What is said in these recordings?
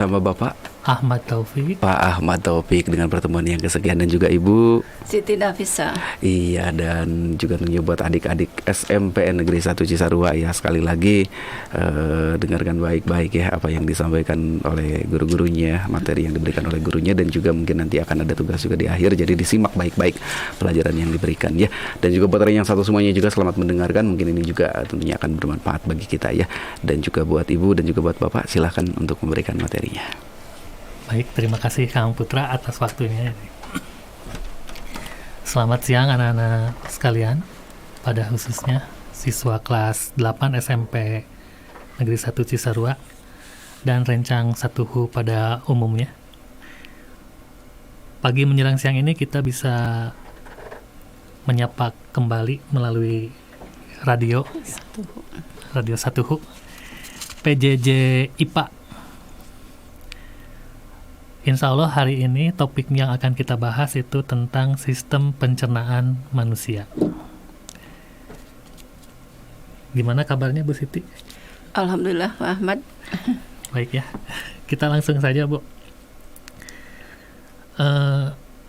Sama Bapak Ahmad Taufik. Pak Ahmad Taufik dengan pertemuan yang kesekian, dan juga Ibu Siti Nafisa. Iya, dan juga tentunya buat adik-adik SMPN Negeri 1 Cisarua ya, sekali lagi dengarkan baik-baik ya apa yang disampaikan oleh guru-gurunya, materi yang diberikan oleh gurunya, dan juga mungkin nanti akan ada tugas juga di akhir, jadi disimak baik-baik pelajaran yang diberikan ya. Dan juga buat yang satu semuanya juga selamat mendengarkan, mungkin ini juga tentunya akan bermanfaat bagi kita ya. Dan juga buat Ibu dan juga buat Bapak, silahkan untuk memberikan materinya. Baik, terima kasih Kang Putra atas waktunya. Selamat siang anak-anak sekalian, pada khususnya siswa kelas 8 SMP Negeri 1 Cisarua dan Rencang 1HU pada umumnya. Pagi menjelang siang ini kita bisa menyapa kembali melalui radio 1HU PJJ IPA. Insya Allah hari ini topik yang akan kita bahas itu tentang sistem pencernaan manusia. Gimana kabarnya Bu Siti? Alhamdulillah Pak Ahmad. Baik ya, kita langsung saja Bu.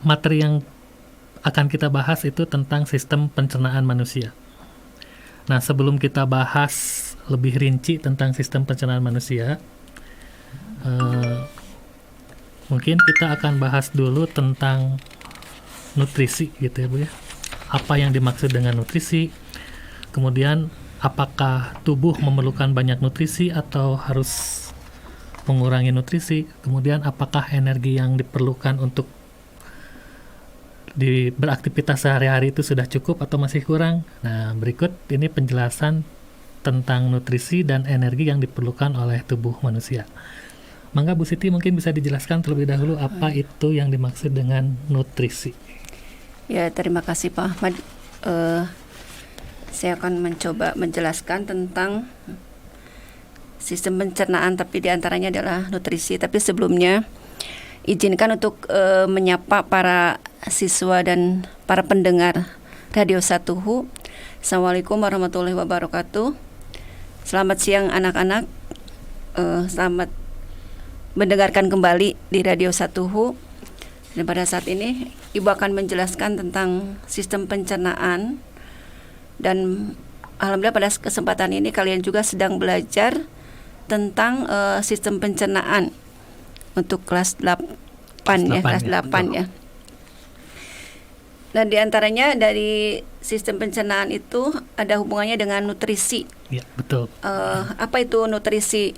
Materi yang akan kita bahas itu tentang sistem pencernaan manusia. Nah, sebelum kita bahas lebih rinci tentang sistem pencernaan manusia, mungkin kita akan bahas dulu tentang nutrisi gitu ya Bu ya. Apa yang dimaksud dengan nutrisi? Kemudian apakah tubuh memerlukan banyak nutrisi atau harus mengurangi nutrisi? Kemudian apakah energi yang diperlukan untuk beraktivitas sehari-hari itu sudah cukup atau masih kurang? Nah, berikut ini penjelasan tentang nutrisi dan energi yang diperlukan oleh tubuh manusia. Mangga Bu Siti mungkin bisa dijelaskan terlebih dahulu apa itu yang dimaksud dengan nutrisi. Ya, terima kasih Pak Ahmad. Saya akan mencoba menjelaskan tentang sistem pencernaan, tapi diantaranya adalah nutrisi. Tapi sebelumnya izinkan untuk menyapa para siswa dan para pendengar Radio 1HU. Assalamualaikum warahmatullahi wabarakatuh. Selamat siang anak-anak. Selamat mendengarkan kembali di Radio 1HU. Dan pada saat ini Ibu akan menjelaskan tentang sistem pencernaan. Dan alhamdulillah pada kesempatan ini kalian juga sedang belajar tentang sistem pencernaan untuk kelas 8 ya, kelas 8 ya. Dan diantaranya dari sistem pencernaan itu ada hubungannya dengan nutrisi. Ya, betul. Apa itu nutrisi?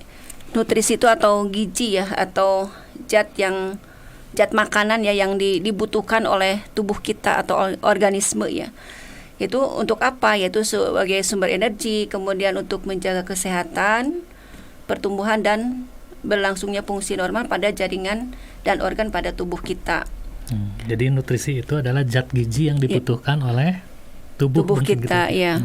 Nutrisi itu atau gizi ya, atau zat makanan ya yang dibutuhkan oleh tubuh kita atau organisme ya. Itu untuk apa? Yaitu sebagai sumber energi, kemudian untuk menjaga kesehatan, pertumbuhan dan berlangsungnya fungsi normal pada jaringan dan organ pada tubuh kita. Jadi nutrisi itu adalah zat gizi yang dibutuhkan oleh tubuh kita gitu. ya.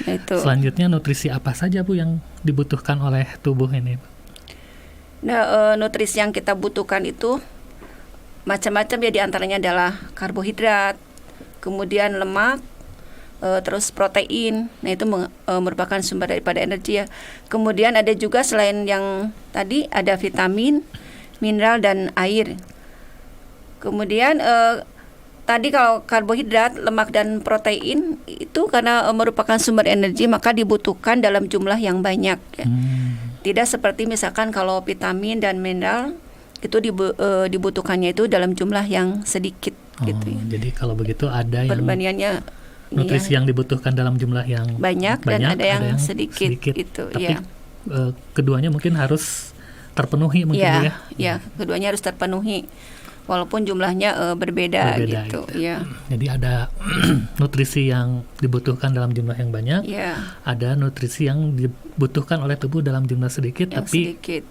Itu. Selanjutnya nutrisi apa saja Bu yang dibutuhkan oleh tubuh ini? Nah, nutrisi yang kita butuhkan itu macam-macam ya, diantaranya adalah karbohidrat, kemudian lemak, terus protein. Nah, itu merupakan sumber daripada energi ya. Kemudian ada juga selain yang tadi ada vitamin, mineral dan air. Kemudian tadi kalau karbohidrat, lemak dan protein itu karena merupakan sumber energi maka dibutuhkan dalam jumlah yang banyak ya. Tidak seperti misalkan kalau vitamin dan mineral itu dibutuhkannya itu dalam jumlah yang sedikit gitu ya. Jadi kalau begitu ada yang perbandingannya nutrisi yang dibutuhkan dalam jumlah yang banyak dan ada yang sedikit gitu. Tapi ya. Keduanya mungkin harus terpenuhi mungkin ya. Ya, keduanya harus terpenuhi. Walaupun jumlahnya berbeda gitu. Ya. Jadi ada nutrisi yang dibutuhkan dalam jumlah yang banyak, ada nutrisi yang dibutuhkan oleh tubuh dalam jumlah sedikit, yang tapi sedikit.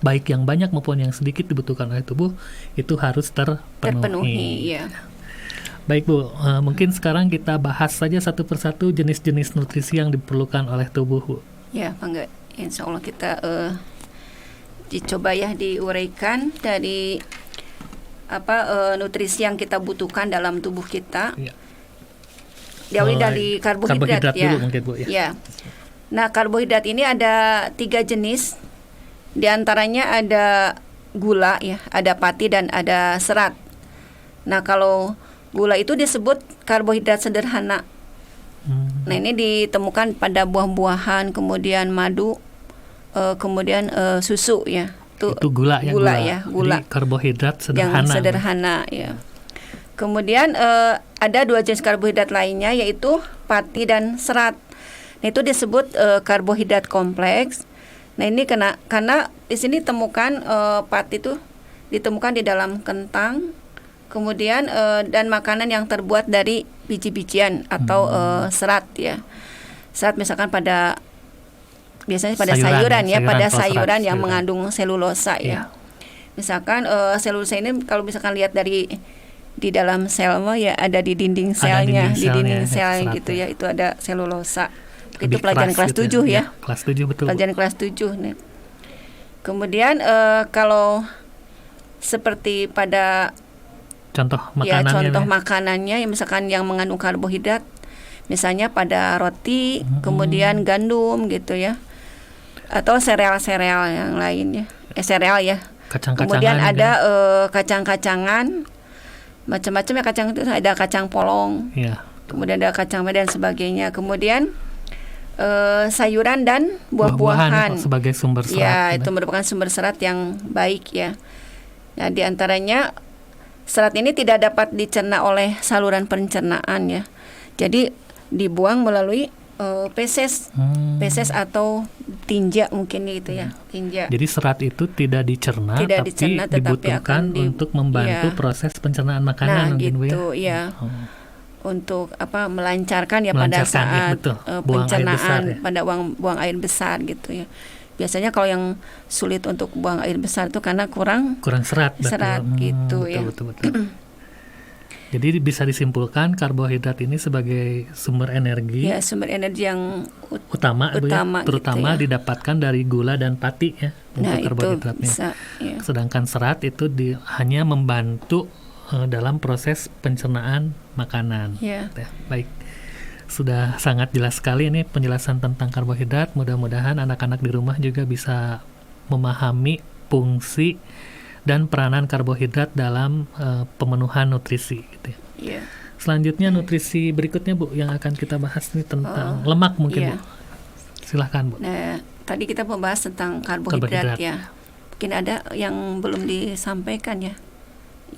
Baik yang banyak maupun yang sedikit dibutuhkan oleh tubuh itu harus terpenuhi. Ya. Baik Bu, mungkin sekarang kita bahas saja satu persatu jenis-jenis nutrisi yang diperlukan oleh tubuh Bu. Ya, bangga. Insya Allah kita dicoba ya diuraikan dari nutrisi yang kita butuhkan dalam tubuh kita. Ya. Diawali dari karbohidrat ya. Dulu mungkin Bu ya. Ya. Nah, karbohidrat ini ada 3 jenis. Di antaranya ada gula ya, ada pati dan ada serat. Nah, kalau gula itu disebut karbohidrat sederhana. Nah, ini ditemukan pada buah-buahan, kemudian madu, kemudian susu ya. Itu gula ya. Jadi karbohidrat sederhana. Yang sederhana ya. Kemudian ada 2 jenis karbohidrat lainnya, yaitu pati dan serat. Nah, itu disebut karbohidrat kompleks. Nah, ini karena di sini temukan pati itu ditemukan di dalam kentang, kemudian dan makanan yang terbuat dari biji-bijian atau serat ya. Serat misalkan biasanya pada sayuran pada sayuran yang mengandung selulosa ya. Misalkan selulosa ini kalau misalkan lihat di dalam sel ya, ada di dinding selnya, di dinding sel gitu ya, itu ada selulosa. Itu pelajaran kelas 7 gitu ya. Kelas 7 betul. Pelajaran kelas 7 nih. Kemudian kalau seperti pada contoh makanannya ya, misalkan yang mengandung karbohidrat, misalnya pada roti, kemudian gandum gitu ya, atau sereal-sereal yang lainnya, sereal ya. Kemudian ada kacang-kacangan, macam-macam ya, kacang itu ada kacang polong, kemudian ada kacang merah dan sebagainya. Kemudian sayuran dan buah-buahan sebagai sumber serat. Ya, itu merupakan sumber serat yang baik ya. Nah, di antaranya serat ini tidak dapat dicerna oleh saluran pencernaan ya. Jadi dibuang melalui feses atau tinja mungkin gitu ya, tinja. Jadi serat itu tidak dicerna, tapi dibutuhkan untuk membantu proses pencernaan makanan. Nah, gitu ya. Untuk melancarkan ya pada saat pencernaan, pada buang air besar gitu ya. Biasanya kalau yang sulit untuk buang air besar itu karena kurang serat gitu betul, ya. Betul. Jadi bisa disimpulkan karbohidrat ini sebagai sumber energi. Ya, sumber energi yang utama terutama gitu ya, didapatkan dari gula dan pati ya untuk karbohidratnya. Bisa, ya. Sedangkan serat itu hanya membantu dalam proses pencernaan makanan. Ya. Baik, sudah sangat jelas sekali ini penjelasan tentang karbohidrat. Mudah-mudahan anak-anak di rumah juga bisa memahami fungsi dan peranan karbohidrat dalam pemenuhan nutrisi. Gitu ya. Ya. Selanjutnya nutrisi berikutnya Bu yang akan kita bahas nih tentang lemak mungkin Bu. Silahkan Bu. Nah, tadi kita membahas tentang karbohidrat ya. Mungkin ada yang belum disampaikan ya.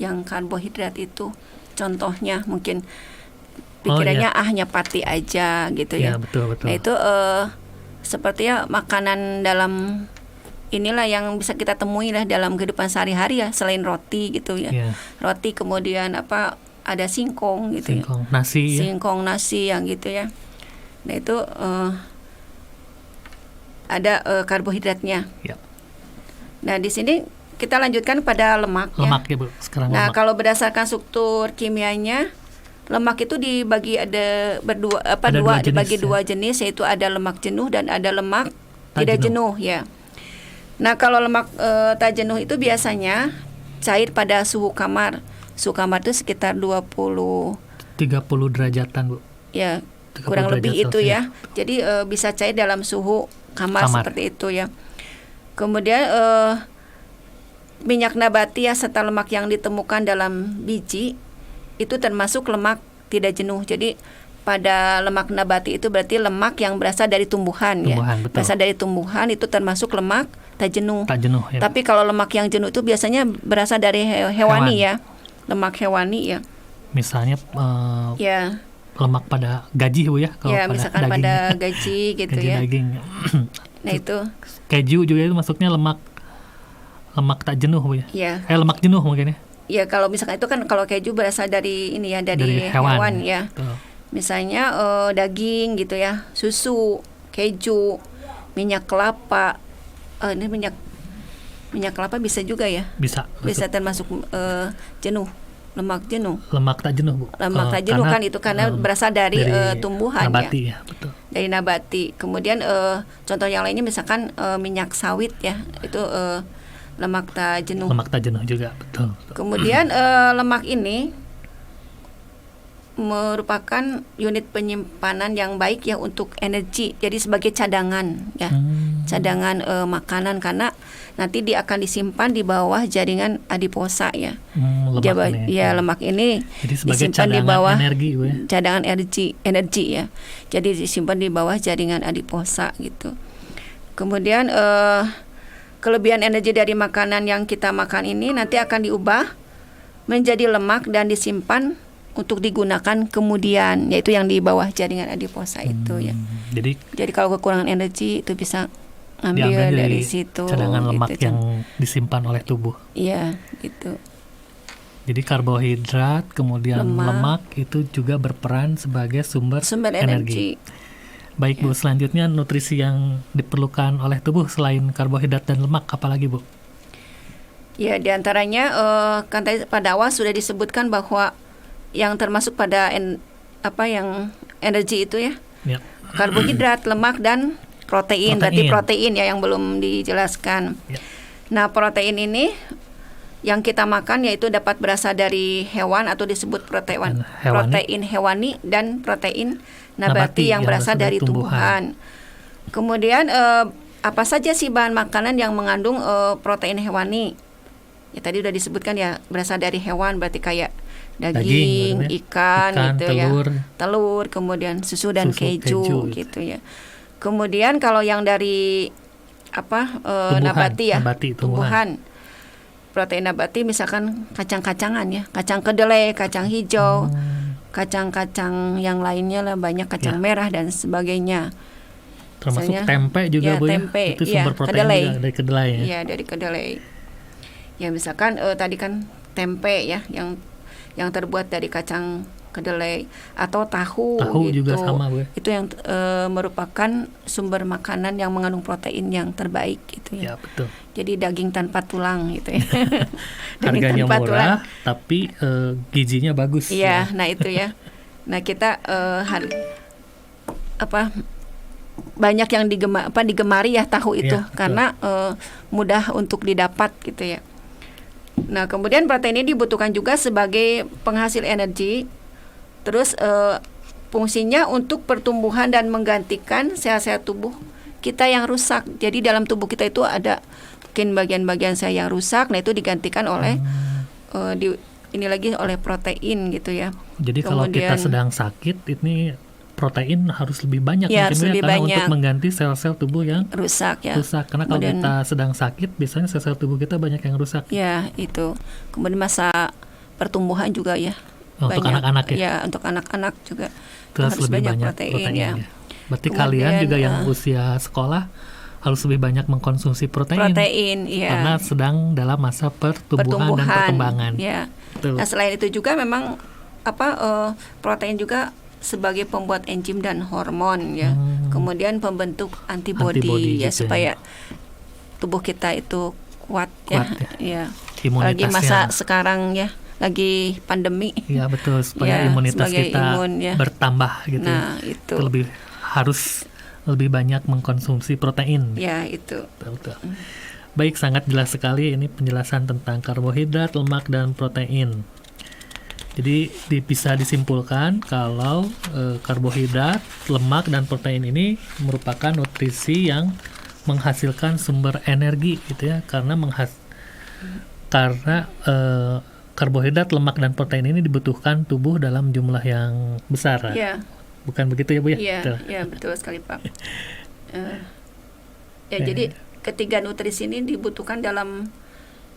Yang karbohidrat itu contohnya mungkin pikirannya hanya pati aja gitu ya. Betul. Nah, itu sepertinya makanan dalam inilah yang bisa kita temui lah dalam kehidupan sehari-hari ya, selain roti gitu ya. Roti, kemudian ada singkong gitu ya. Singkong nasi yang gitu ya. Nah, itu ada karbohidratnya. Nah, di sini kita lanjutkan pada lemak ya. Bu, sekarang nah, lemak. kalau berdasarkan struktur kimianya, lemak itu dibagi dibagi dua jenis, yaitu ada lemak jenuh dan ada lemak tidak jenuh ya. Nah, kalau lemak tak jenuh itu biasanya cair pada suhu kamar. Suhu kamar itu sekitar 30 derajatan, Bu. Ya, kurang lebih itu ya. Jadi bisa cair dalam suhu kamar seperti itu ya. Kemudian minyak nabati ya serta lemak yang ditemukan dalam biji itu termasuk lemak tidak jenuh. Jadi pada lemak nabati itu berarti lemak yang berasal dari tumbuhan ya. Betul. Berasal dari tumbuhan itu termasuk lemak tak jenuh. Ya. Tapi kalau lemak yang jenuh itu biasanya berasal dari hewani ya. Lemak hewani ya. Misalnya lemak pada gaji Bu ya. Ya, misalkan daging. Pada gaji gitu ya. Daging. Nah, itu keju juga itu masuknya lemak tak jenuh Bu ya. Lemak jenuh mungkin ya. Ya, kalau misalkan itu kan kalau keju berasal dari ini ya, dari hewan ya. Betul. Misalnya daging gitu ya, susu, keju, minyak kelapa. Ini minyak kelapa bisa juga ya. Bisa termasuk jenuh, lemak jenuh. Lemak tak jenuh Bu. Lemak tak jenuh kan itu karena berasal dari tumbuhan nabati, ya. Betul. Dari nabati. Kemudian contoh yang lainnya misalkan minyak sawit ya, itu lemak tak jenuh. Lemak tak jenuh juga, betul. Kemudian lemak ini merupakan unit penyimpanan yang baik ya untuk energi. Jadi sebagai cadangan ya. Cadangan makanan, karena nanti dia akan disimpan di bawah jaringan adiposa ya. Lemak Ya, lemak ini jadi sebagai disimpan di bawah energi, ya. cadangan energi ya. Jadi disimpan di bawah jaringan adiposa gitu. Kemudian kelebihan energi dari makanan yang kita makan ini nanti akan diubah menjadi lemak dan disimpan untuk digunakan kemudian, yaitu yang di bawah jaringan adiposa itu ya. Jadi kalau kekurangan energi itu bisa ambil diambil dari situ. Cadangan lemak gitu, yang disimpan oleh tubuh. Iya, gitu. Jadi karbohidrat kemudian lemak itu juga berperan sebagai sumber energi. Baik Bu, selanjutnya nutrisi yang diperlukan oleh tubuh selain karbohidrat dan lemak apalagi Bu? Ya, diantaranya kan tadi pada awal sudah disebutkan bahwa yang termasuk pada yang energi itu ya, karbohidrat, lemak dan protein. Berarti protein ya yang belum dijelaskan. Nah, protein ini yang kita makan yaitu dapat berasal dari hewan atau disebut protein hewani dan protein nabati yang berasal dari tumbuhan. Kemudian apa saja sih bahan makanan yang mengandung protein hewani? Ya tadi udah disebutkan ya, berasal dari hewan, berarti kayak daging, ikan gitu telur, kemudian susu dan keju gitu ya. Kemudian kalau yang dari nabati ya, tumbuhan. Protein nabati misalkan kacang-kacangan ya, kacang kedelai, kacang hijau, kacang-kacang yang lainnya lah, banyak kacang merah dan sebagainya. Termasuk tempe juga Bu, tempe, itu sumber protein juga dari kedelai ya. Iya, dari kedelai. Ya misalkan tadi kan tempe ya yang terbuat dari kacang kedelai, atau tahu gitu. Juga sama Bu. Itu yang merupakan sumber makanan yang mengandung protein yang terbaik gitu ya. Ya, betul. Jadi daging tanpa tulang gitu ya. Harganya murah tulang, tapi gizinya bagus. Iya, nah itu ya. Nah, kita banyak yang digemari ya tahu itu ya, karena mudah untuk didapat gitu ya. Nah, kemudian protein ini dibutuhkan juga sebagai penghasil energi. Terus fungsinya untuk pertumbuhan dan menggantikan sel-sel tubuh kita yang rusak. Jadi dalam tubuh kita itu ada mungkin bagian-bagian sel yang rusak, nah itu digantikan oleh oleh protein gitu ya. Jadi kalau kita sedang sakit, ini protein harus lebih banyak ya, karena untuk mengganti sel-sel tubuh yang rusak ya. Karena kalau kita sedang sakit, biasanya sel-sel tubuh kita banyak yang rusak. Ya, itu. Kemudian masa pertumbuhan juga ya. Untuk anak-anak ya? Ya, untuk anak-anak juga harus lebih banyak protein ya. Berarti kalian juga yang usia sekolah harus lebih banyak mengkonsumsi protein. Ya. Karena sedang dalam masa pertumbuhan dan perkembangan. Ya. Nah, selain itu juga memang protein juga sebagai pembuat enzim dan hormon ya. Kemudian pembentuk antibodi ya, gitu supaya tubuh kita itu kuat ya. Ya. Lagi masa sekarang ya, lagi pandemi. Iya betul, supaya imunitas kita bertambah gitu. Nah, itu harus lebih banyak mengkonsumsi protein. Ya, itu. Betul. Baik, sangat jelas sekali ini penjelasan tentang karbohidrat, lemak dan protein. Jadi bisa disimpulkan kalau karbohidrat, lemak dan protein ini merupakan nutrisi yang menghasilkan sumber energi gitu ya, karena karbohidrat, lemak dan protein ini dibutuhkan tubuh dalam jumlah yang besar. Ya. Bukan begitu ya Bu ya? Iya, betul sekali Pak. Jadi ketiga nutrisi ini dibutuhkan dalam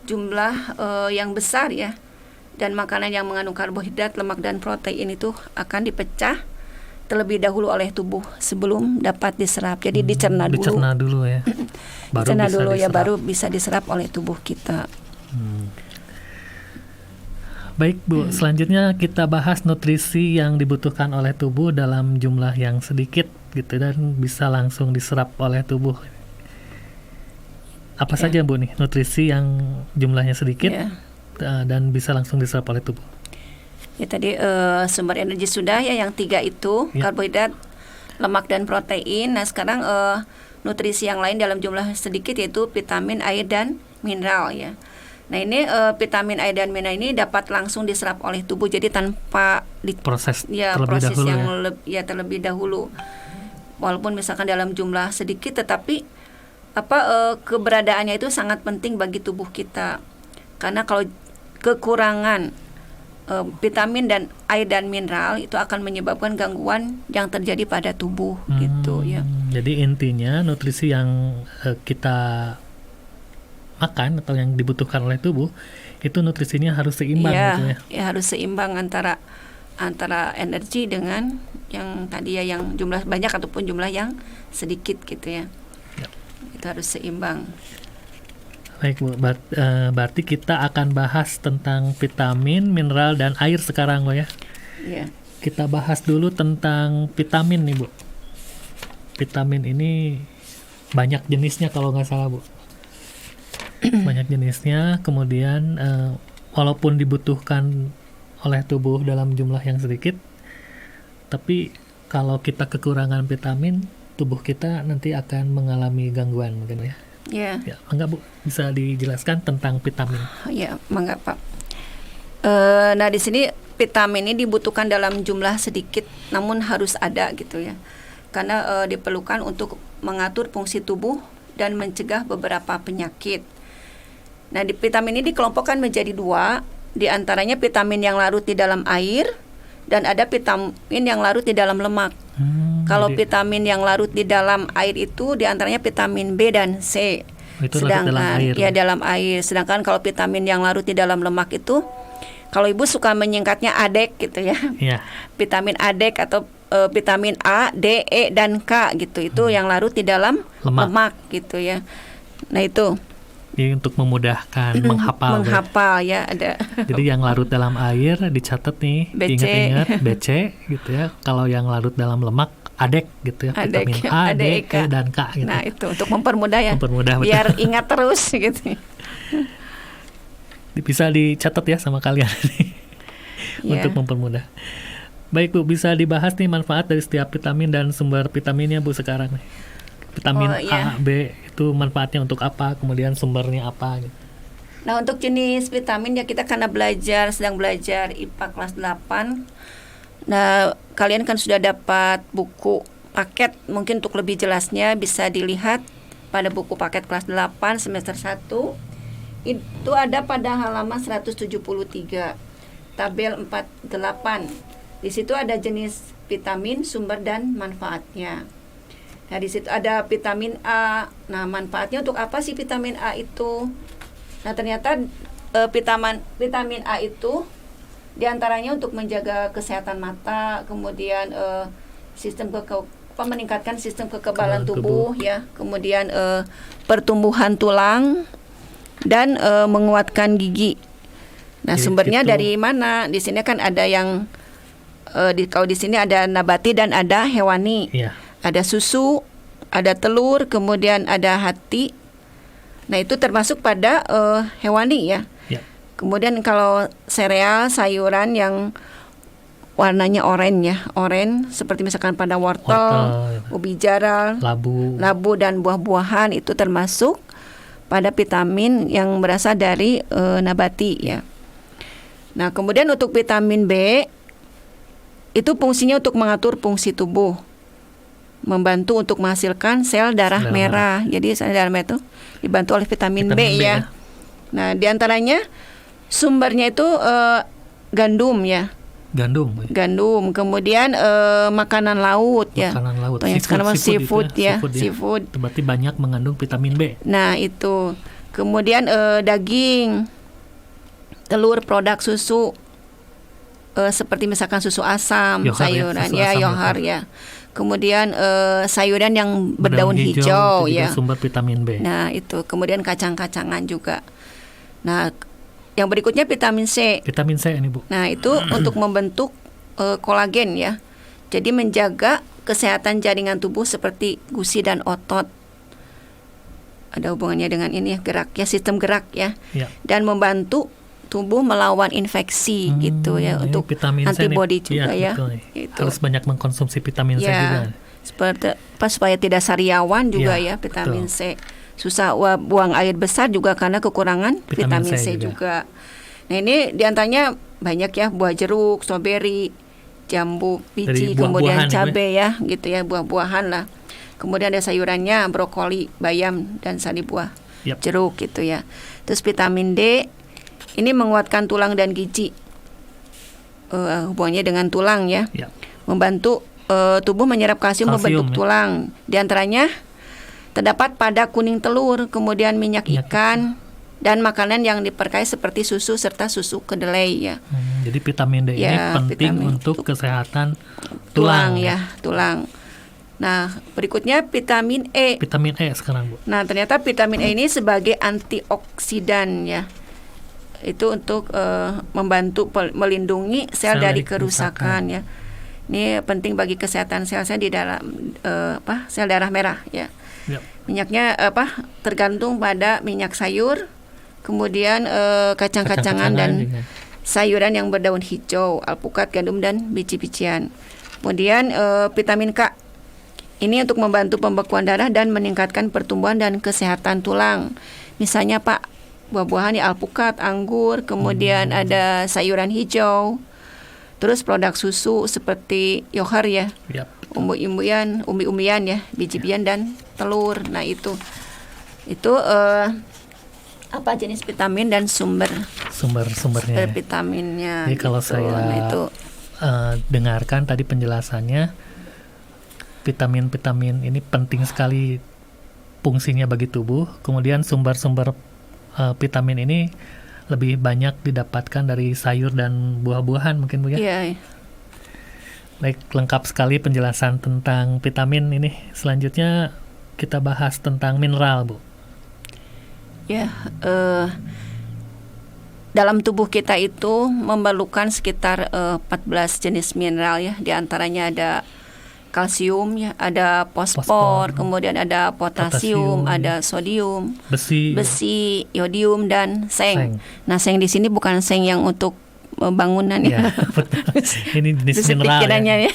jumlah yang besar ya. Dan makanan yang mengandung karbohidrat, lemak dan protein itu akan dipecah terlebih dahulu oleh tubuh sebelum dapat diserap. Jadi dicerna dulu. Dicerna dulu ya. Dicerna dulu ya, baru bisa diserap oleh tubuh kita. Baik Bu, selanjutnya kita bahas nutrisi yang dibutuhkan oleh tubuh dalam jumlah yang sedikit gitu dan bisa langsung diserap oleh tubuh. Apa saja Bu nih nutrisi yang jumlahnya sedikit dan bisa langsung diserap oleh tubuh? Ya tadi sumber energi sudah ya, yang 3 itu karbohidrat, lemak dan protein. Nah sekarang nutrisi yang lain dalam jumlah sedikit yaitu vitamin, air dan mineral ya. Nah ini vitamin A dan mineral ini dapat langsung diserap oleh tubuh, jadi tanpa Proses ya terlebih proses dahulu yang ya. terlebih dahulu. Walaupun misalkan dalam jumlah sedikit, tetapi keberadaannya itu sangat penting bagi tubuh kita. Karena kalau kekurangan vitamin dan air dan mineral itu akan menyebabkan gangguan yang terjadi pada tubuh gitu ya. Jadi intinya nutrisi yang kita makan atau yang dibutuhkan oleh tubuh itu nutrisinya harus seimbang gitu ya. Ya harus seimbang antara energi dengan yang tadi ya, yang jumlah banyak ataupun jumlah yang sedikit gitu ya. Itu harus seimbang. Baik Bu, berarti kita akan bahas tentang vitamin, mineral, dan air sekarang Bu ya. Iya. Kita bahas dulu tentang vitamin nih Bu. Vitamin ini banyak jenisnya kalau nggak salah Bu. Banyak jenisnya, kemudian walaupun dibutuhkan oleh tubuh dalam jumlah yang sedikit, tapi kalau kita kekurangan vitamin, tubuh kita nanti akan mengalami gangguan mungkin ya. Ya. Ya, enggak Bu, bisa dijelaskan tentang vitamin? Ya, mangga Pak. Nah di sini vitamin ini dibutuhkan dalam jumlah sedikit, namun harus ada gitu ya, karena diperlukan untuk mengatur fungsi tubuh dan mencegah beberapa penyakit. Nah vitamin ini dikelompokkan menjadi 2, diantaranya vitamin yang larut di dalam air dan ada vitamin yang larut di dalam lemak. Kalau vitamin yang larut di dalam air itu diantaranya vitamin B dan C. Itu Sedangkan dalam air. ya dalam air. Sedangkan kalau vitamin yang larut di dalam lemak itu, kalau ibu suka menyingkatnya ADEK gitu ya. Iya. Vitamin ADEK atau vitamin A, D, E dan K gitu. Itu yang larut di dalam lemak gitu ya. Nah itu. Jadi untuk memudahkan menghafal ya ada. Jadi yang larut dalam air dicatat nih, BC. ingat-ingat BC gitu ya. Kalau yang larut dalam lemak ADEK gitu ya, ADEK, vitamin A, D, ADEK. E dan K gitu. Nah itu untuk mempermudah ya. Mempermudah, betul. Biar ingat terus gitu. Bisa dicatat ya sama kalian nih. Ya. Untuk mempermudah. Baik Bu, bisa dibahas nih manfaat dari setiap vitamin dan sumber vitaminnya Bu sekarang nih. Vitamin A, B itu manfaatnya untuk apa, kemudian sumbernya apa gitu. Nah untuk jenis vitamin ya kita karena sedang belajar IPA kelas 8. Nah kalian kan sudah dapat buku paket, mungkin untuk lebih jelasnya bisa dilihat pada buku paket kelas 8 semester 1. Itu ada pada halaman 173, tabel 48. Di situ ada jenis vitamin, sumber dan manfaatnya. Nah di situ ada vitamin A. Nah manfaatnya untuk apa sih vitamin A itu? Nah ternyata vitamin A itu diantaranya untuk menjaga kesehatan mata, kemudian meningkatkan sistem kekebalan tubuh ya, kemudian pertumbuhan tulang dan menguatkan gigi. Nah sumbernya dari mana? Di sini kan ada yang kalau di sini ada nabati dan ada hewani. Iya. Ada susu, ada telur, kemudian ada hati. Nah itu termasuk pada hewani ya. Kemudian kalau sereal, sayuran yang warnanya oranye ya, seperti misalkan pada wortel, ubi jaral, labu dan buah-buahan itu termasuk pada vitamin yang berasal dari nabati ya. Nah kemudian untuk vitamin B itu fungsinya untuk mengatur fungsi tubuh, membantu untuk menghasilkan sel darah merah. Jadi sel darah merah itu dibantu oleh vitamin B ya. Nah, diantaranya sumbernya itu gandum ya. Gandum. Kemudian makanan laut ya. Atau yang sekarang seafood ya. Seafood. Itu berarti banyak mengandung vitamin B. Nah, itu. Kemudian daging, telur, produk susu. Seperti misalkan susu asam, sayuran ya, yohar ya. Kemudian sayuran yang berdaun hijau ya. Sumber vitamin B. Nah, itu. Kemudian kacang-kacangan juga. Nah, yang berikutnya vitamin C. Vitamin C ini Bu. Nah, itu untuk membentuk kolagen ya. Jadi menjaga kesehatan jaringan tubuh seperti gusi dan otot. Ada hubungannya dengan ini ya, gerak ya, sistem gerak ya. Dan membantu tubuh melawan infeksi gitu ya, untuk antibody juga ya. Itu. Harus banyak mengkonsumsi vitamin C juga. Seperti supaya tidak sariawan juga ya vitamin C. susah buang air besar juga karena kekurangan vitamin C juga. Nah ini diantaranya banyak ya, buah jeruk, stroberi, jambu, biji, kemudian cabai ya gitu ya, buah-buahan lah. Kemudian ada sayurannya, brokoli, bayam, dan sari buah, jeruk gitu ya. Terus vitamin D ini menguatkan tulang dan gizi, hubungannya dengan tulang ya, membantu tubuh menyerap kalsium membentuk tulang. Di antaranya terdapat pada kuning telur, kemudian minyak ikan, dan makanan yang diperkaya seperti susu serta susu kedelai ya. Jadi vitamin D ini penting untuk kesehatan tulang ya, tulang. Nah, berikutnya vitamin E. Vitamin E sekarang, Bu. Nah, ternyata vitamin E ini sebagai antioksidan ya. Itu untuk membantu melindungi sel dari kerusakan ya. Ini penting bagi kesehatan sel-sel di dalam sel darah merah ya. Minyaknya tergantung pada minyak sayur, kemudian kacang-kacangan dan sayuran yang berdaun hijau, alpukat, gandum, dan biji-bijian. Kemudian vitamin K ini untuk membantu pembekuan darah dan meningkatkan pertumbuhan dan kesehatan tulang. Misalnya buah-buahan ya, alpukat, anggur, kemudian ada sayuran hijau. Terus produk susu seperti yogurt ya, umbi-umbian ya, biji-bijian dan telur. Nah itu jenis vitamin dan sumber-sumbernya vitaminnya. Jadi kalau saya dengarkan tadi penjelasannya, vitamin ini penting sekali fungsinya bagi tubuh. Kemudian sumber-sumber vitamin ini lebih banyak didapatkan dari sayur dan buah-buahan mungkin, Bu ya. Iya. Baik, lengkap sekali penjelasan tentang vitamin ini. Selanjutnya kita bahas tentang mineral, Bu. Ya, dalam tubuh kita itu memerlukan sekitar 14 jenis mineral ya. Di antaranya ada kalsium ya, ada fosfor, kemudian ada potasium, ada sodium, besi, yodium, dan seng. Nah, seng di sini bukan seng yang untuk bangunan ya. Ini jenis mineral ya.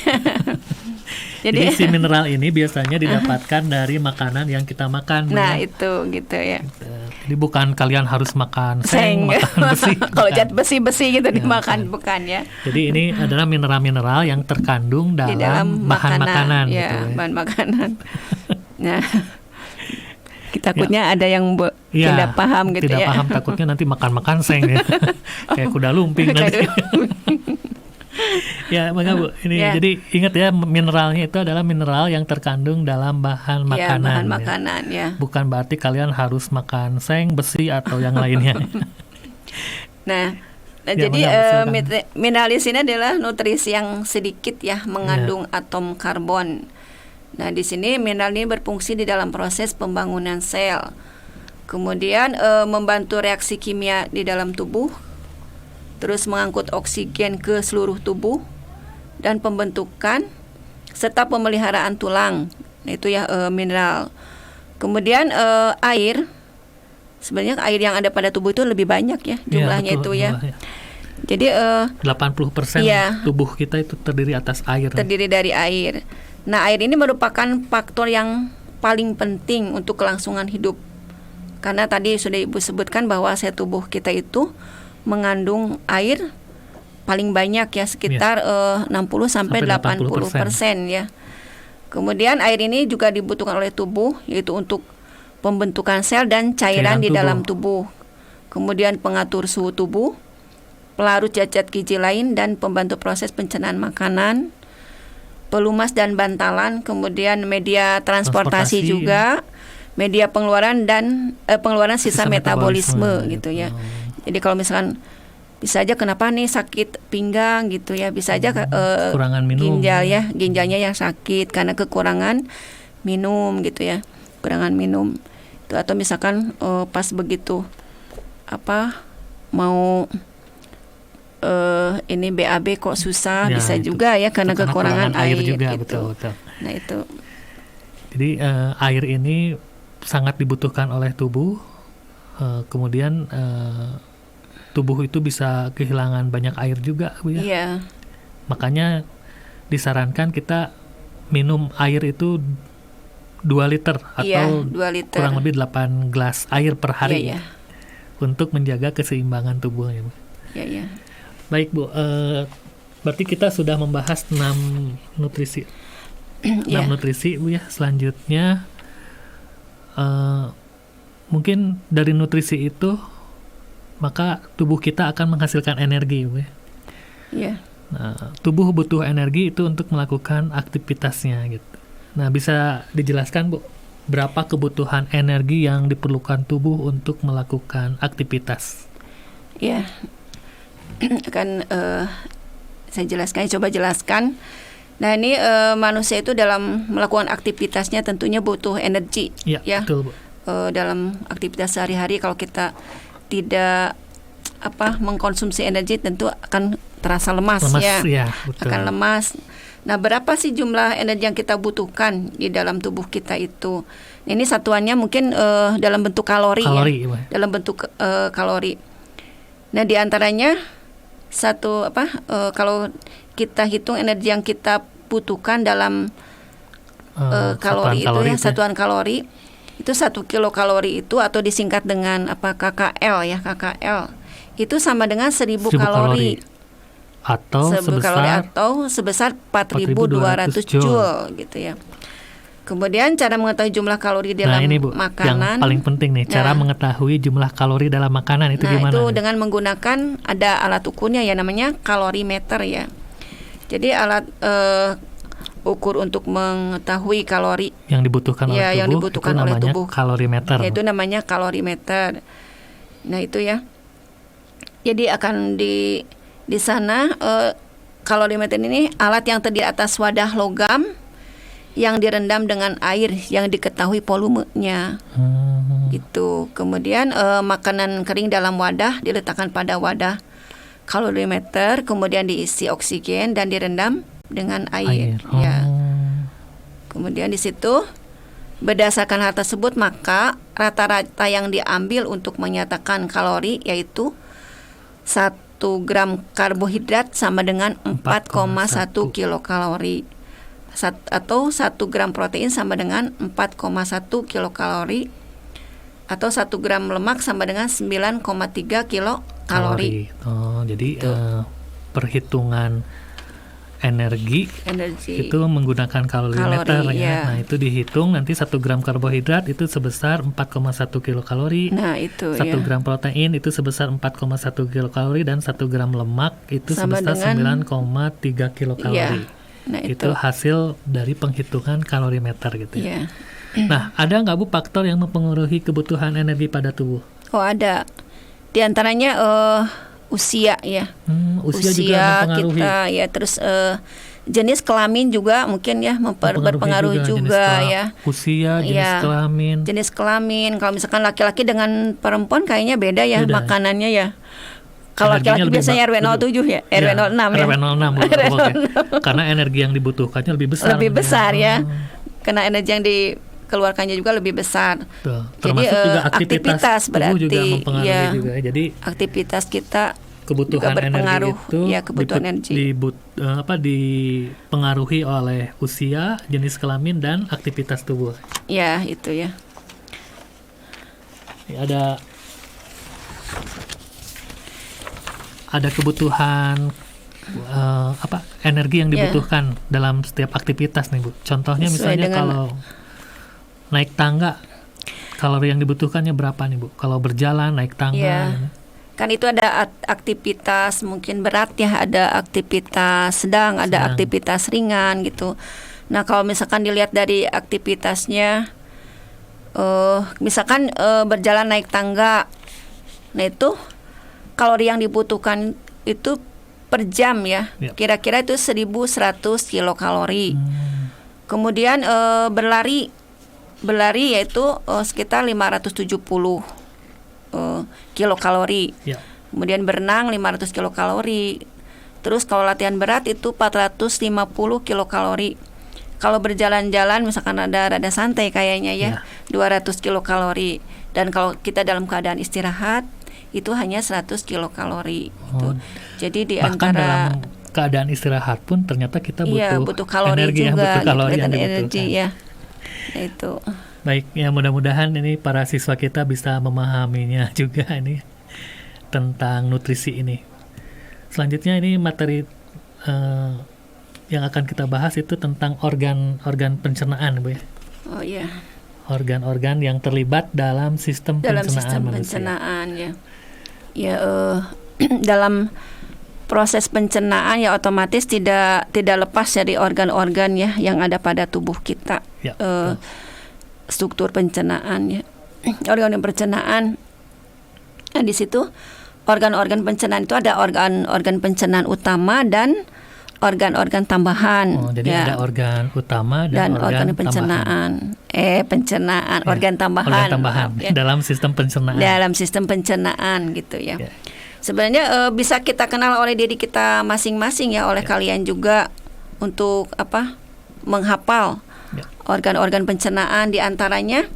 Jadi si mineral ini biasanya didapatkan dari makanan yang kita makan. Nah, itu gitu ya. Jadi bukan kalian harus makan seng, makan besi. Kalau jat besi gitu dimakan, bukan ya. Jadi ini adalah mineral-mineral yang terkandung dalam bahan makanan ya, gitu ya. Bahan makanan. Nah, takutnya ada yang tidak paham gitu ya. Tidak paham, takutnya nanti makan seng ya. Kayak kuda lumping nanti. Ya, maka Bu, ini jadi ingat ya, mineralnya itu adalah mineral yang terkandung dalam bahan makanan. Bahan makanan ya. Bukan berarti kalian harus makan seng, besi atau yang lainnya. Nah, jadi mineral di sini adalah nutrisi yang sedikit ya, mengandung atom karbon. Nah, di sini mineral ini berfungsi di dalam proses pembangunan sel. Kemudian membantu reaksi kimia di dalam tubuh. Terus mengangkut oksigen ke seluruh tubuh dan pembentukan serta pemeliharaan tulang. Nah, itu ya mineral. Kemudian air, sebenarnya air yang ada pada tubuh itu lebih banyak ya jumlahnya itu ya. Jadi 80% tubuh kita itu terdiri atas air. Terdiri dari air. Nah, air ini merupakan faktor yang paling penting untuk kelangsungan hidup. Karena tadi sudah Ibu sebutkan bahwa sel tubuh kita itu mengandung air paling banyak ya, sekitar 60-80% ya. Kemudian air ini juga dibutuhkan oleh tubuh, yaitu untuk pembentukan sel dan cairan di dalam tubuh. Kemudian pengatur suhu tubuh, pelarut zat gizi lain, dan pembantu proses pencernaan makanan, pelumas dan bantalan, kemudian media transportasi juga, media pengeluaran dan pengeluaran sisa metabolisme gitu ya. Jadi kalau misalkan bisa aja kenapa nih sakit pinggang gitu ya, bisa aja kekurangan minum, ginjalnya yang sakit karena kekurangan minum gitu ya, kekurangan minum itu, atau misalkan pas begitu mau ini BAB kok susah, bisa itu juga ya karena kekurangan air juga, gitu. Betul. Nah itu. Jadi air ini sangat dibutuhkan oleh tubuh. Kemudian tubuh itu bisa kehilangan banyak air juga, Bu ya. Iya. Makanya disarankan kita minum air itu 2 liter Iya, atau 2 liter. kurang lebih 8 gelas air per hari Iya, untuk menjaga keseimbangan tubuhnya, Bu. iya. Baik, Bu. Berarti kita sudah membahas 6 nutrisi. 6 Iya. nutrisi, Bu ya. Selanjutnya mungkin dari nutrisi itu maka tubuh kita akan menghasilkan energi, Bu ya. Iya. Nah, tubuh butuh energi itu untuk melakukan aktivitasnya gitu. Nah, bisa dijelaskan, Bu, berapa kebutuhan energi yang diperlukan tubuh untuk melakukan aktivitas? Iya. Akan saya jelaskan, coba jelaskan. Nah, ini manusia itu dalam melakukan aktivitasnya tentunya butuh energi. Ya, betul, Bu. Dalam aktivitas sehari-hari kalau kita tidak mengkonsumsi energi tentu akan terasa lemas ya. Betul. Akan lemas. Nah, berapa sih jumlah energi yang kita butuhkan di dalam tubuh kita itu? Ini satuannya mungkin dalam bentuk kalori ya. Dalam bentuk kalori. Nah, di antaranya kalau kita hitung energi yang kita butuhkan dalam kalori itu ya, satuan kalori itu 1 kilokalori itu atau disingkat dengan KKL ya, KKL itu sama dengan 1000 kalori atau sebesar 4.200 joule gitu ya. Kemudian cara mengetahui jumlah kalori dalam ini, Bu, makanan yang paling penting nih, cara mengetahui jumlah kalori dalam makanan itu gimana? Itu dengan menggunakan ada alat ukurnya ya, namanya kalorimeter ya. Jadi alat ukur untuk mengetahui kalori yang dibutuhkan oleh tubuh, kalorimeter. Itu namanya kalorimeter. Nah, itu ya. Jadi akan di sana kalorimeter ini alat yang terdiri atas wadah logam yang direndam dengan air yang diketahui volumenya. Gitu. Kemudian makanan kering dalam wadah diletakkan pada wadah kalorimeter, kemudian diisi oksigen dan direndam dengan air. Ya. Kemudian di situ berdasarkan hal tersebut maka rata-rata yang diambil untuk menyatakan kalori yaitu 1 gram karbohidrat sama dengan 4,1 kilokalori atau 1 gram protein sama dengan 4,1 kilokalori atau 1 gram lemak sama dengan 9,3 kilokalori. Jadi perhitungan energi itu menggunakan kalorimeter ya. Nah, itu dihitung nanti 1 gram karbohidrat itu sebesar 4,1 kilokalori. Nah, itu 1 gram protein itu sebesar 4,1 kilokalori dan 1 gram lemak itu sebesar 9,3 kilokalori. Nah, itu hasil dari penghitungan kalorimeter gitu ya. Yeah. Nah, ada nggak, Bu, faktor yang mempengaruhi kebutuhan energi pada tubuh? Oh, ada. Di antaranya usia ya. Usia juga mempengaruhi. Kita ya, terus jenis kelamin juga mungkin ya berpengaruh juga ya. Usia, jenis Jenis kelamin. Kalau misalkan laki-laki dengan perempuan kayaknya beda ya makanannya ya. Kalau laki-laki biasanya RW07 ya, RW06 ya. RW06 karena energi yang dibutuhkannya lebih besar. Lebih besar ya. Karena energi yang dikeluarkannya juga lebih besar. Termasuk jadi juga aktivitas berarti juga mempengaruhi juga. Jadi aktivitas kita kebutuhan juga berpengaruh energi itu ya, kebutuhan energi dipengaruhi oleh usia, jenis kelamin dan aktivitas tubuh. Ya, itu ya. Ada kebutuhan energi yang dibutuhkan dalam setiap aktivitas nih, Bu. Contohnya misalnya kalau naik tangga, kalori yang dibutuhkannya berapa nih, Bu? Kalau berjalan, naik tangga. Kan itu ada aktivitas mungkin berat ya, ada aktivitas sedang, ada aktivitas ringan gitu. Nah, kalau misalkan dilihat dari aktivitasnya, misalkan berjalan naik tangga, nah itu kalori yang dibutuhkan itu per jam ya, kira-kira itu 1.100 kilokalori. Kemudian berlari yaitu sekitar 570 kilokalori. Kemudian berenang 500 kilokalori. Terus kalau latihan berat itu 450 kilokalori. Kalau berjalan-jalan misalkan rada santai kayaknya ya, 200 kilokalori. Dan kalau kita dalam keadaan istirahat itu hanya 100 kilokalori. Jadi di antara dalam keadaan istirahat pun ternyata kita butuh kalori energi juga, butuh kalori yang energi ya. Nah, itu. Baik, ya mudah-mudahan ini para siswa kita bisa memahaminya juga ini tentang nutrisi ini. Selanjutnya ini materi yang akan kita bahas itu tentang organ pencernaan, Bu ya. Oh iya. Organ-organ yang terlibat dalam sistem pencernaan manusia. Pencernaan ya. Ya dalam proses pencernaan ya otomatis tidak lepas dari organ-organ ya yang ada pada tubuh kita. Ya, struktur pencernaan ya. Organ pencernaan. Nah, di situ organ-organ pencernaan itu ada organ pencernaan utama dan organ-organ tambahan. Oh, jadi ada organ utama dan organ pencernaan. Pencernaan, Ya, organ tambahan. Organ tambahan Ya. dalam sistem pencernaan. Dalam sistem pencernaan gitu ya. Ya. Sebenarnya bisa kita kenal oleh diri kita masing-masing ya, oleh kalian juga untuk menghafal Ya. organ-organ pencernaan, di antaranya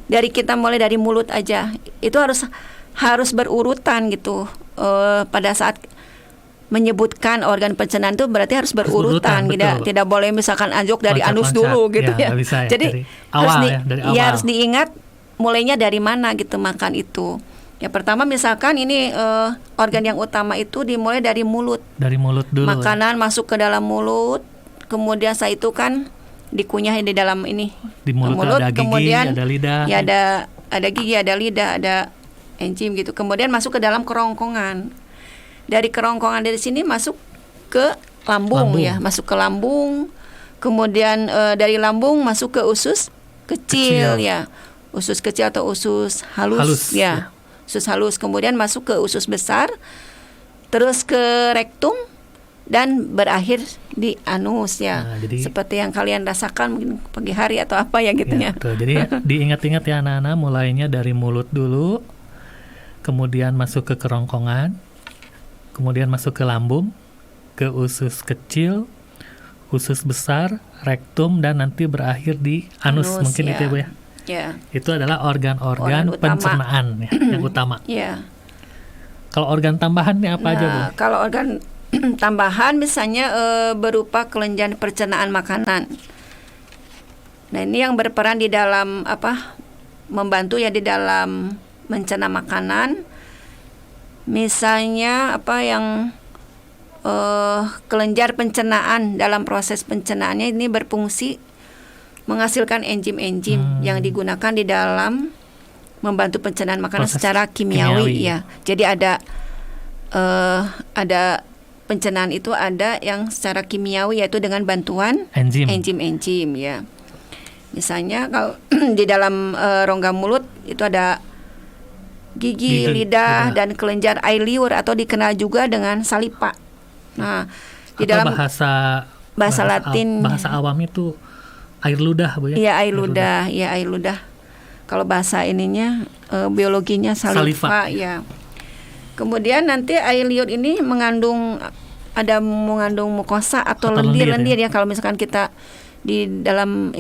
dari kita mulai dari mulut aja. Itu harus berurutan gitu. Pada saat menyebutkan organ pencernaan itu berarti harus berurutan, tidak boleh misalkan anjok dari anus dulu gitu ya. Bisa ya. Jadi dari awal dari awal. harus diingat mulainya dari mana gitu makan itu. Ya pertama misalkan ini organ yang utama itu dimulai dari mulut. Dari mulut dulu. Makanan masuk ke dalam mulut, kemudian setelah itu kan dikunyah di dalam ini. Di mulut ada gigi, kemudian ada lidah. Ya ada gigi, ada lidah, ada enzim gitu. Kemudian masuk ke dalam kerongkongan. Dari kerongkongan dari sini masuk ke lambung. Ya, masuk ke lambung. Kemudian dari lambung masuk ke usus kecil ya. Usus kecil atau usus halus ya. Usus halus, kemudian masuk ke usus besar, terus ke rektum dan berakhir di anus ya. Nah, jadi, seperti yang kalian rasakan mungkin pagi hari atau apa ya gitu ya. Betul. Jadi diingat-ingat ya anak-anak, mulainya dari mulut dulu, kemudian masuk ke kerongkongan, kemudian masuk ke lambung, ke usus kecil, usus besar, rektum, dan nanti berakhir di anus mungkin ya. itu ya, Bu ya. Ya. Itu adalah organ-organ pencernaan ya, yang utama. Ya. Kalau organ tambahan ini apa aja, Bu? Kalau organ tambahan misalnya berupa kelenjar pencernaan makanan. Nah, ini yang berperan di dalam membantu ya di dalam mencerna makanan. Misalnya yang kelenjar pencernaan dalam proses pencernaannya ini berfungsi menghasilkan enzim-enzim yang digunakan di dalam membantu pencernaan makanan proses secara kimiawi ya. Jadi ada pencernaan itu ada yang secara kimiawi yaitu dengan bantuan enzim-enzim ya. Misalnya kalau di dalam rongga mulut itu ada gigi, lidah, dan kelenjar air liur atau dikenal juga dengan saliva. Nah, di dalam bahasa Latin, bahasa awam itu air ludah, Bu ya. Iya, air ludah. Kalau bahasa ininya biologinya saliva ya. Kemudian nanti air liur ini mengandung mukosa atau lendir-lendir ya. Kalau misalkan kita di dalam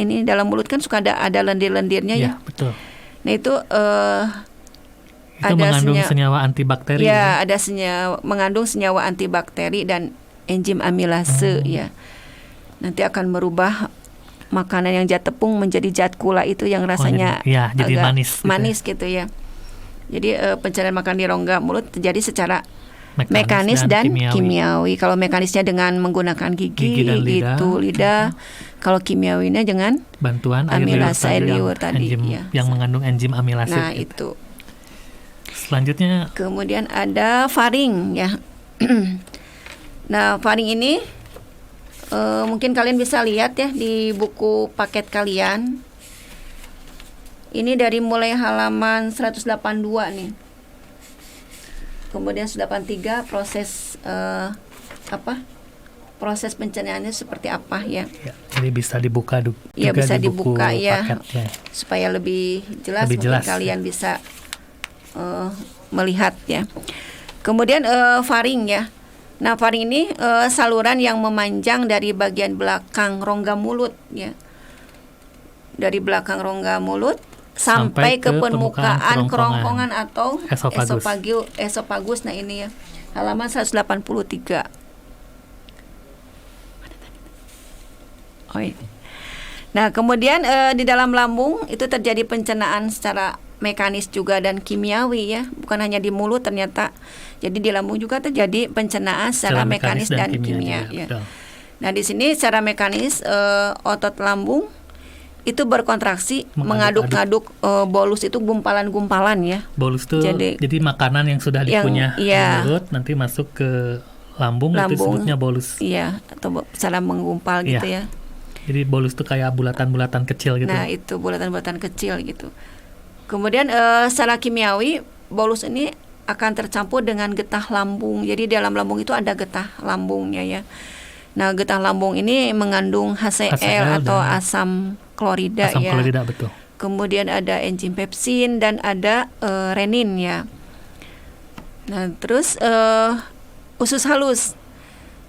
mulut kan suka ada lendir-lendirnya ya. Betul. Nah, itu ada mengandung senyawa antibakteri. Ya, ada mengandung senyawa antibakteri dan enzim amilase ya. Nanti akan merubah makanan yang zat tepung menjadi zat gula itu yang rasanya jadi agak manis gitu ya. Jadi pencernaan makanan di rongga mulut terjadi secara mekanis dan kimiawi. Kalau mekanisnya dengan menggunakan gigi dan lidah. Kalau kimiawinya dengan bantuan amilase air liur tadi ya. Yang mengandung enzim amilase. Nah, itu. Selanjutnya kemudian ada faring ya. Nah, faring ini mungkin kalian bisa lihat ya di buku paket kalian. Ini dari mulai halaman 182 nih. Kemudian 183 proses proses pencernaannya seperti apa ya. Jadi bisa dibuka ya, bisa di dibuka buku ya. Paketnya. Supaya lebih jelas kalian bisa melihat ya. Kemudian faring ya. Nah, faring ini saluran yang memanjang dari bagian belakang rongga mulut ya. Dari belakang rongga mulut sampai ke permukaan kerongkongan atau esofagus. Nah, ini ya. Halaman 183. Oh, ini. Nah, kemudian di dalam lambung itu terjadi pencernaan secara mekanis juga dan kimiawi ya, bukan hanya di mulut ternyata. Jadi di lambung juga terjadi pencernaan secara mekanis dan kimia ya. Betul. Nah, di sini secara mekanis otot lambung itu berkontraksi mengaduk-aduk bolus itu gumpalan-gumpalan ya. Bolus itu jadi makanan yang sudah dikunyah di mulut nanti masuk ke lambung itu disebutnya bolus. Iya, atau secara menggumpal gitu ya. Jadi bolus itu kayak bulatan-bulatan kecil gitu. Nah, itu bulatan-bulatan kecil gitu. Kemudian secara kimiawi bolus ini akan tercampur dengan getah lambung. Jadi dalam lambung itu ada getah lambungnya ya. Nah, getah lambung ini mengandung HCl atau asam klorida asam ya. klorida, betul. Kemudian ada enzim pepsin dan ada renin ya. Nah, terus usus halus.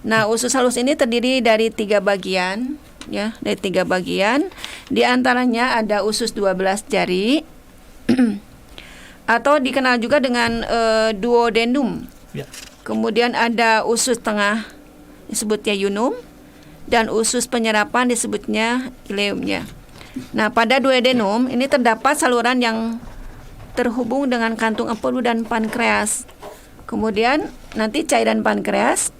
Nah, usus halus ini terdiri dari 3 bagian ya, dari 3 bagian. Di antaranya ada usus 12 jari atau dikenal juga dengan duodenum. Ya. Kemudian ada usus tengah disebutnya iunum dan usus penyerapan disebutnya ileumnya. Nah, pada duodenum ini terdapat saluran yang terhubung dengan kantung empedu dan pankreas. Kemudian nanti cairan pankreas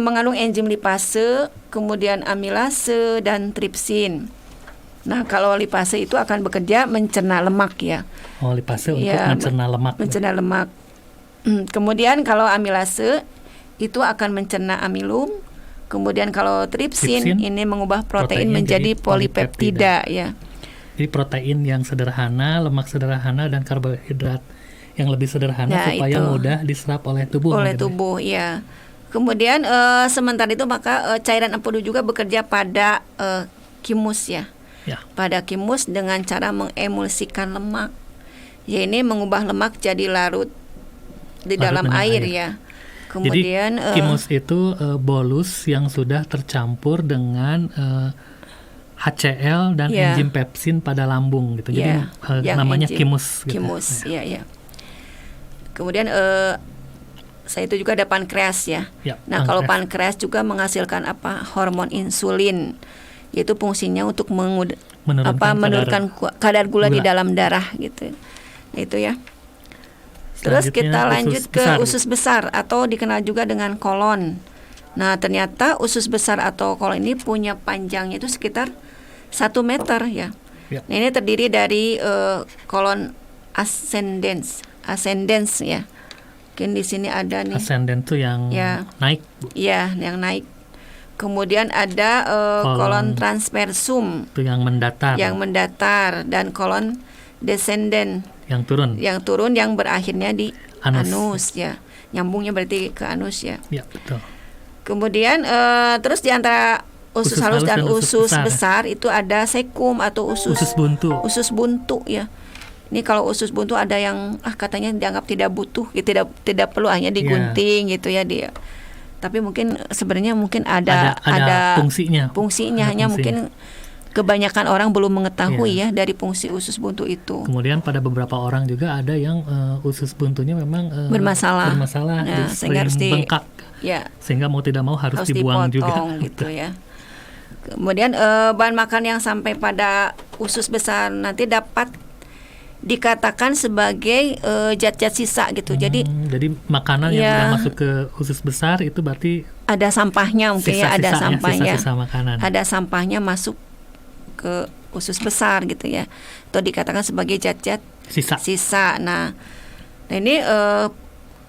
mengandung enzim lipase, kemudian amilase dan tripsin. Nah, kalau lipase itu akan bekerja mencerna lemak ya. Oh, lipase untuk mencerna lemak. Mencerna lemak. Kemudian kalau amilase itu akan mencerna amilum. Kemudian kalau tripsin ini mengubah protein menjadi polipeptida ya. Jadi protein yang sederhana, lemak sederhana dan karbohidrat yang lebih sederhana supaya mudah diserap oleh tubuh. Ya. Kemudian sementara itu maka cairan empedu juga bekerja pada kimus ya. Pada kimus dengan cara mengemulsikan lemak. Ya, ini mengubah lemak jadi larut di dalam air ya. Kemudian jadi kimus itu bolus yang sudah tercampur dengan HCl dan enzim pepsin pada lambung gitu. Jadi namanya kimus gitu. Kimus ya. Kemudian saya itu juga ada pankreas ya. Nah, kalau pankreas juga menghasilkan hormon insulin, yaitu fungsinya untuk menurunkan kadar gula di dalam darah gitu. Nah, itu ya. Terus kita lanjut ke usus besar atau dikenal juga dengan kolon. Nah, ternyata usus besar atau kolon ini punya panjangnya itu sekitar 1 meter ya. Nah, ini terdiri dari kolon ascendens ya. Mungkin di sini ada nih. Ascendens itu yang naik. Iya, yang naik. Kemudian ada kolon transversum itu yang mendatar. Dan kolon descendens yang turun yang berakhirnya di anus ya. Nyambungnya berarti ke anus ya. Ya, betul. Kemudian terus di antara usus halus dan usus besar itu ada sekum atau usus buntu ya. Ini kalau usus buntu ada yang katanya dianggap tidak butuh, tidak perlu, hanya digunting gitu ya dia. Tapi mungkin sebenarnya ada fungsinya hanya mungkin kebanyakan orang belum mengetahui ya dari fungsi usus buntu itu. Kemudian pada beberapa orang juga ada yang usus buntunya memang bermasalah ya, sehingga harus bengkak. Ya. Sehingga mau tidak mau harus dibuang juga gitu ya. Kemudian bahan makan yang sampai pada usus besar nanti dapat dikatakan sebagai zat-zat sisa gitu. Jadi makanan yang sudah masuk ke usus besar itu berarti ada sampahnya mungkin ada sampahnya. Sisa makanan. Ada sampahnya masuk ke usus besar gitu ya. Atau dikatakan sebagai zat-zat sisa. Nah, ini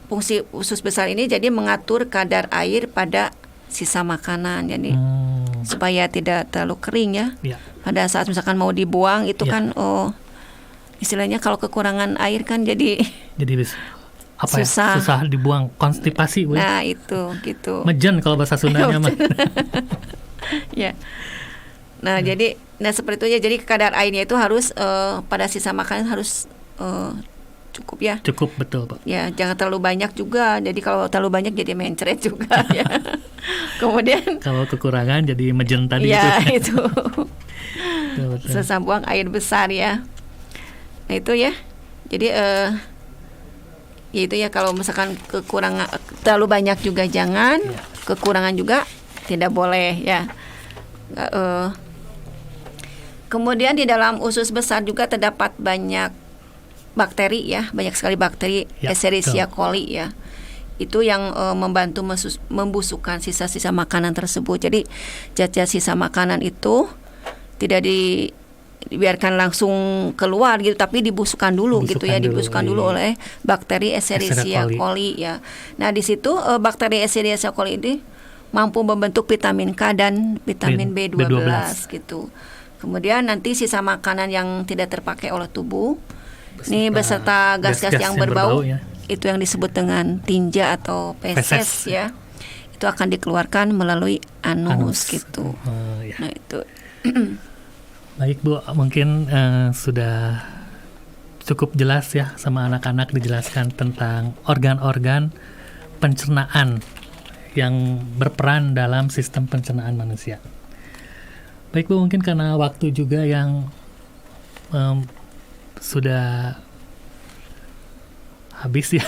fungsi usus besar ini jadi mengatur kadar air pada sisa makanan. Jadi supaya tidak terlalu kering ya. Pada saat misalkan mau dibuang itu kan istilahnya kalau kekurangan air kan jadi susah dibuang, konstipasi. Nah, itu gitu. Mejen kalau bahasa Sundanya mah. Ya. Nah, jadi seperti itu ya. Jadi kadar airnya itu harus pada sisa makanan harus cukup ya. Cukup, betul, Pak. Ya, jangan terlalu banyak juga. Jadi kalau terlalu banyak jadi mencret juga ya. Kemudian kalau kekurangan jadi mejen tadi itu. Susah buang air besar ya. Nah, itu ya. Jadi ya itu ya, kalau misalkan kekurangan terlalu banyak juga jangan, kekurangan juga tidak boleh ya. Kemudian di dalam usus besar juga terdapat banyak bakteri ya, banyak sekali bakteri Ya, Escherichia betul. coli ya. Itu yang membantu membusukkan sisa-sisa makanan tersebut. Jadi zat-zat sisa makanan itu tidak dibiarkan langsung keluar gitu, tapi dibusukkan dulu gitu ya, dibusukkan dulu oleh bakteri Escherichia coli ya. Nah, di situ bakteri Escherichia coli ini mampu membentuk vitamin K dan vitamin B12 gitu. Kemudian nanti sisa makanan yang tidak terpakai oleh tubuh ini beserta gas-gas yang berbau ya. itu yang disebut dengan tinja atau feses ya. Itu akan dikeluarkan melalui anus gitu. Ya. Nah, itu. Baik Bu, mungkin sudah cukup jelas ya sama anak-anak dijelaskan tentang organ-organ pencernaan yang berperan dalam sistem pencernaan manusia. Baik Bu, mungkin karena waktu juga yang sudah habis ya.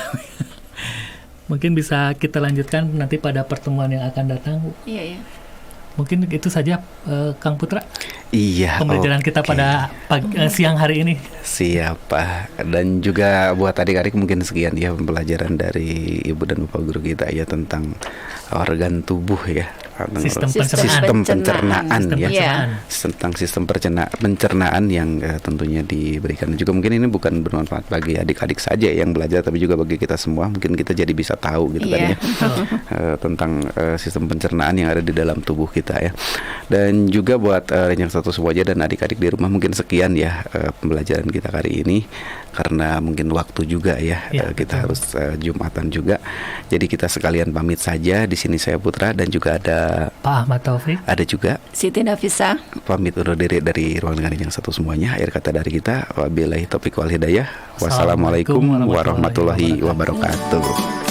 Mungkin bisa kita lanjutkan nanti pada pertemuan yang akan datang Bu. Iya ya. Mungkin itu saja Kang Putra. Iya. Pembelajaran kita pada siang hari ini. Siapa. Dan juga buat adik-adik mungkin sekian ya pembelajaran dari Ibu dan Bapak guru kita ya tentang organ tubuh ya. Sistem pencernaan ya. Iya. Tentang sistem pencernaan yang tentunya diberikan. Juga mungkin ini bukan bermanfaat bagi adik-adik saja yang belajar, tapi juga bagi kita semua. Mungkin kita jadi bisa tahu gitu kan ya. Tentang sistem pencernaan yang ada di dalam tubuh kita ya. Dan juga buat Renyang Satu Semuanya dan adik-adik di rumah mungkin sekian ya pembelajaran kita kali ini, karena mungkin waktu juga ya, kita harus Jumatan juga. Jadi kita sekalian pamit saja. Di sini saya Putra dan juga ada Pak Ahmad Taufik. Ada juga Siti Nafisa. Pamit undur diri dari ruang dengar yang satu semuanya. Akhir kata dari kita, wabillahi taufiq wal hidayah. Wassalamualaikum warahmatullahi wabarakatuh.